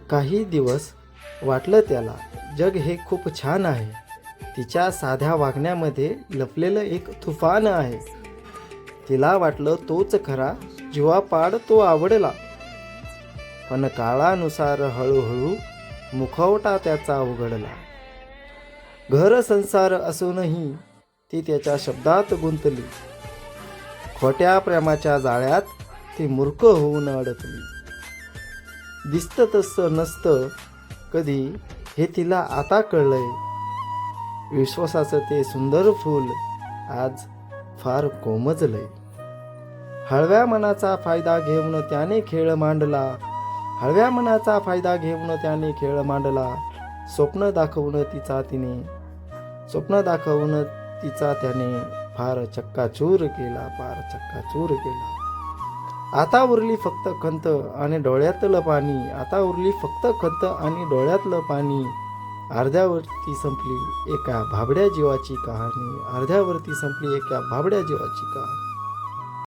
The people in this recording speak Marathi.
काही दिवस वाटलं त्याला जग हे खूप छान आहे. तिच्या साध्या वागण्यामध्ये लपलेलं एक तुफान आहे. तिला वाटलं तोच खरा, जीवापाड तो आवडला. पण काळानुसार हळूहळू मुखवटा त्याचा उघडला. घर संसार असूनही ती त्याच्या शब्दात गुंतली. खोट्या प्रेमाच्या जाळ्यात ती मूर्ख होऊन अडकली. दिसतं तसं नसतं कधी हे तिला आता कळलंय. विश्वासाचं ते सुंदर फूल आज फार कोमजलंय. हळव्या मनाचा फायदा घेऊन त्याने खेळ मांडला. हळव्या मनाचा फायदा घेऊन त्याने खेळ मांडला. स्वप्न दाखवून तिचा त्याने फार चक्काचूर केला, फार चक्काचूर केला. आता उरली फक्त खंत आणि डोळ्यातलं पाणी. आता उरली फक्त खंत आणि डोळ्यातलं पाणी. अर्ध्यावरती संपली एका भाबड्या जीवाची कहाणी. अर्ध्यावरती संपली एका भाबड्या जीवाची कहाणी.